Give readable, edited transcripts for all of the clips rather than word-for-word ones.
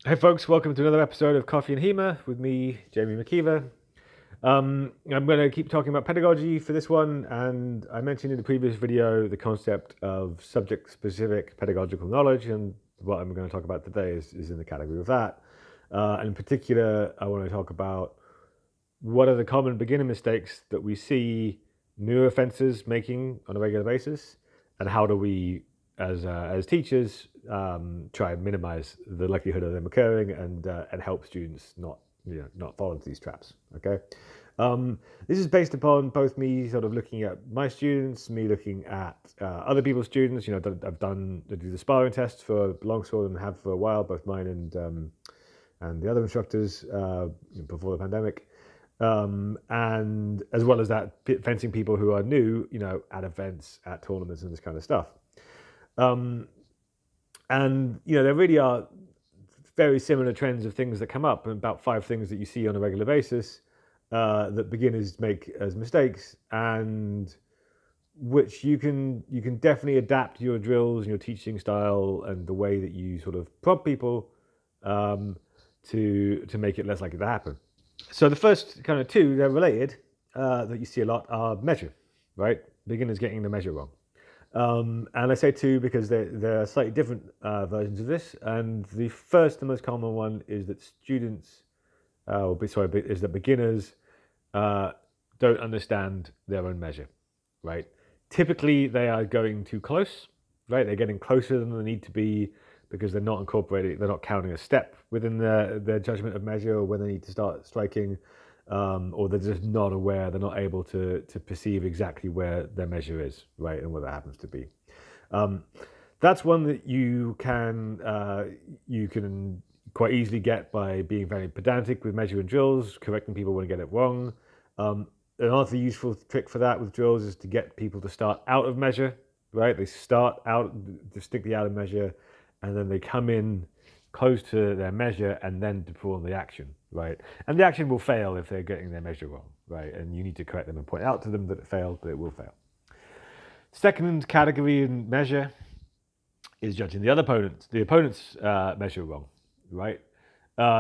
Hey folks, welcome to another episode of Coffee HEMA with me, Jamie McKeever. I'm going to keep talking about pedagogy for this one, and I mentioned in the previous video the concept of subject-specific pedagogical knowledge, and what I'm going to talk about today is in the category of that. And in particular, I want to talk about what are the common beginner mistakes that we see new offences making on a regular basis, and how do we, as teachers, try and minimise the likelihood of them occurring and help students not fall into these traps. Okay, this is based upon both me sort of looking at my students, me looking at other people's students. I do the sparring tests for longsword and have for a while, both mine and the other instructors before the pandemic. And as well as that, fencing people who are new, at events, at tournaments, and this kind of stuff. And there really are very similar trends of things that come up, and about 5 things that you see on a regular basis that beginners make as mistakes, and which you can definitely adapt your drills and your teaching style and the way that you sort of prompt people to make it less likely to happen. So the first kind of 2, they're related, that you see a lot are measure, right? Beginners getting the measure wrong. And I say 2 because they're slightly different versions of this. And the first, the most common one, is that is that beginners don't understand their own measure, right? Typically, they are going too close, right? They're getting closer than they need to be because they're not counting a step within their judgment of measure, or when they need to start striking, or they're just not aware, they're not able to perceive exactly where their measure is, right, and what that happens to be. That's one that you can quite easily get by being very pedantic with measure and drills, correcting people when they get it wrong. Another useful trick for that with drills is to get people to start out of measure, right? They start out distinctly out of measure, and then they come in close to their measure and then perform the action, right? And the action will fail if they're getting their measure wrong, right? And you need to correct them and point out to them that it failed, but it will fail. Second category in measure is judging the opponent's measure wrong, right?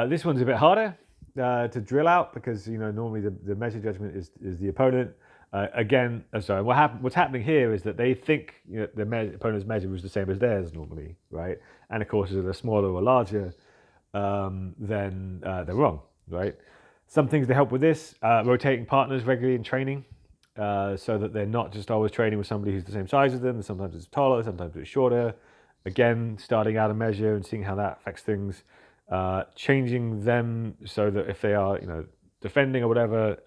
This one's a bit harder to drill out because normally the measure judgment is the opponent. What's happening here is that they think the opponent's measure was the same as theirs normally, right? And of course, if they're smaller or larger, then they're wrong, right? Some things to help with this: rotating partners regularly in training, so that they're not just always training with somebody who's the same size as them. Sometimes it's taller, sometimes it's shorter. Again, starting out a measure and seeing how that affects things. Changing them so that if they are, defending or whatever,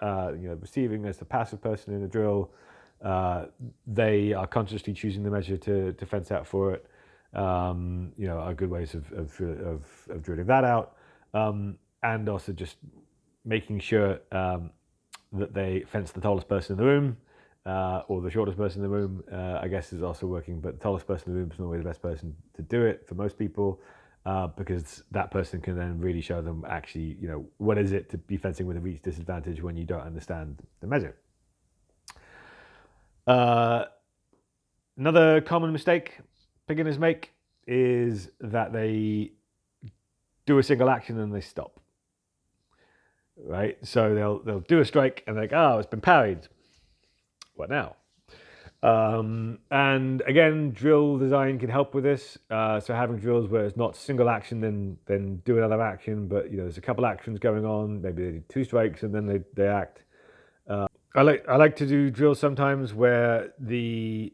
receiving as the passive person in the drill, they are consciously choosing the measure to fence out for it. Are good ways of drilling that out, and also just making sure that they fence the tallest person in the room, or the shortest person in the room. I guess is also working, but the tallest person in the room is normally the best person to do it for most people. Because that person can then really show them actually, what is it to be fencing with a reach disadvantage when you don't understand the measure. Another common mistake beginners make is that they do a single action and they stop. Right? So they'll do a strike and they're like, oh, it's been parried. What now? And again, drill design can help with this. So having drills where it's not single action, then do another action, but there's a couple actions going on. Maybe they do 2 strikes and then they act. I like to do drills sometimes where the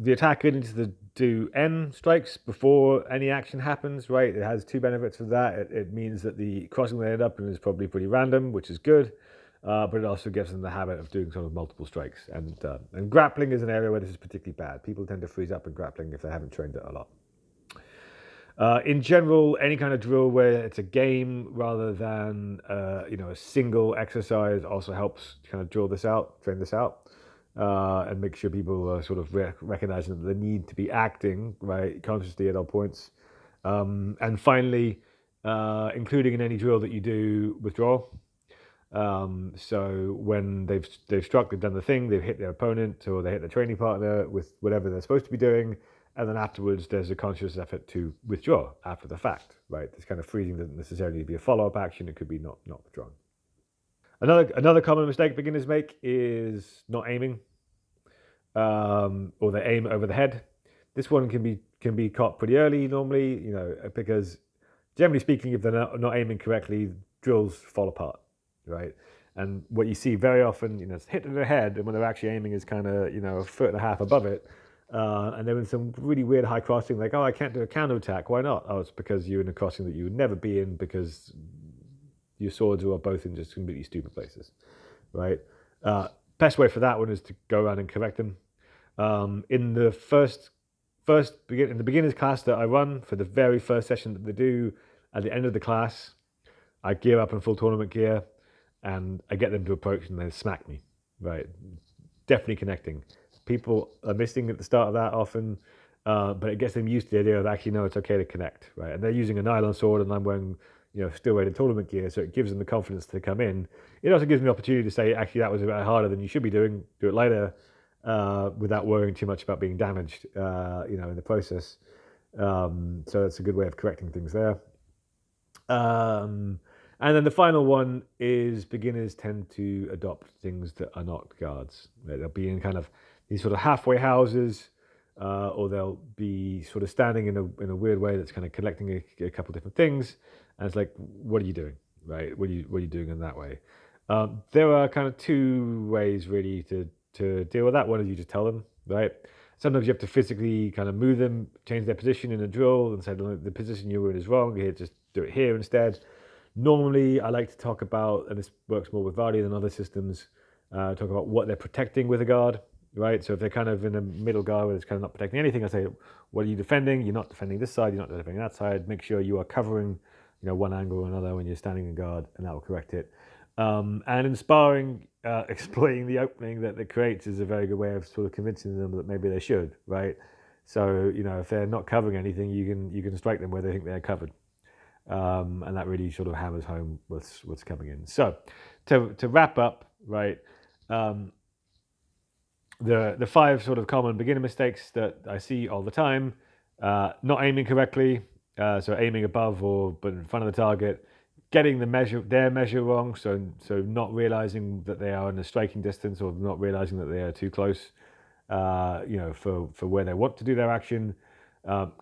attacker needs to do N strikes before any action happens. Right? It has 2 benefits of that. It means that the crossing they end up in is probably pretty random, which is good. But it also gives them the habit of doing sort of multiple strikes. And grappling is an area where this is particularly bad. People tend to freeze up in grappling if they haven't trained it a lot. In general, any kind of drill where it's a game rather than a single exercise also helps kind of train this out, and make sure people are sort of recognizing that they need to be acting right consciously at all points. And finally, including in any drill that you do withdrawal. So when they've struck, they've done the thing, they've hit their opponent or they hit their training partner with whatever they're supposed to be doing, and then afterwards there's a conscious effort to withdraw after the fact, right? This kind of freezing doesn't necessarily be a follow-up action. It could be not withdrawn. Another common mistake beginners make is not aiming, or they aim over the head. This one can be caught pretty early normally, because generally speaking, if they're not aiming correctly, drills fall apart, right? And what you see very often, it's hit to the head, and when they're actually aiming is kind of, a foot and a half above it. And they're in some really weird high crossing, like, oh, I can't do a counter attack. Why not? Oh, it's because you're in a crossing that you would never be in because your swords are both in just completely stupid places, right? Best way for that one is to go around and correct them. In the in the beginner's class that I run, for the very first session that they do, at the end of the class, I gear up in full tournament gear, and I get them to approach, and they smack me, right? Definitely connecting. People are missing at the start of that often, but it gets them used to the idea of actually, no, it's okay to connect, right? And they're using a nylon sword, and I'm wearing, steel weighted tournament gear, so it gives them the confidence to come in. It also gives them the opportunity to say, actually, that was a bit harder than you should be doing. Do it later, without worrying too much about being damaged, in the process. So that's a good way of correcting things there. And then the final one is beginners tend to adopt things that are not guards. They'll be in kind of these sort of halfway houses, or they'll be sort of standing in a weird way that's kind of collecting a couple different things. And it's like, what are you doing, right? What are you doing in that way? There are kind of two ways really to deal with that. One is you just tell them, right? Sometimes you have to physically kind of move them, change their position in a drill, and say the position you were in is wrong. Here, just do it here instead. Normally, I like to talk about, and this works more with Vardy than other systems, talk about what they're protecting with a guard, right? So if they're kind of in a middle guard where it's kind of not protecting anything, I say, what are you defending? You're not defending this side, you're not defending that side. Make sure you are covering, one angle or another when you're standing in guard, and that will correct it. And in sparring, exploiting the opening that it creates is a very good way of sort of convincing them that maybe they should, right? So, if they're not covering anything, you can strike them where they think they're covered. And that really sort of hammers home what's coming in. So to wrap up, right, the 5 sort of common beginner mistakes that I see all the time: not aiming correctly, so aiming above but in front of the target, getting their measure wrong, so not realizing that they are in a striking distance, or not realizing that they are too close, for where they want to do their action.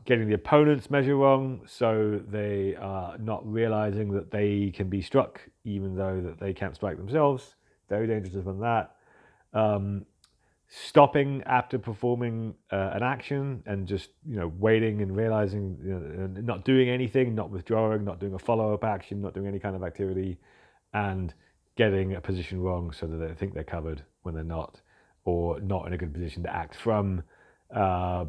Getting the opponent's measure wrong, so they are not realizing that they can be struck even though that they can't strike themselves. Very dangerous on that. Stopping after performing an action and just waiting and realizing, not doing anything, not withdrawing, not doing a follow-up action, not doing any kind of activity, and getting a position wrong so that they think they're covered when they're not, or not in a good position to act from,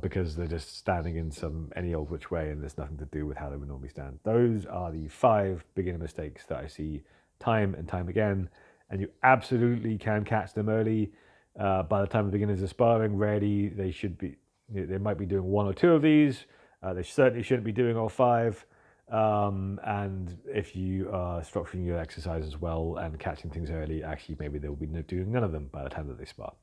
because they're just standing in any old which way, and there's nothing to do with how they would normally stand. Those are the 5 beginner mistakes that I see time and time again, and you absolutely can catch them early. By the time the beginners are sparring, rarely they might be doing 1 or 2 of these. They certainly shouldn't be doing all 5. And if you are structuring your exercises well and catching things early, actually maybe they'll be doing none of them by the time that they spar.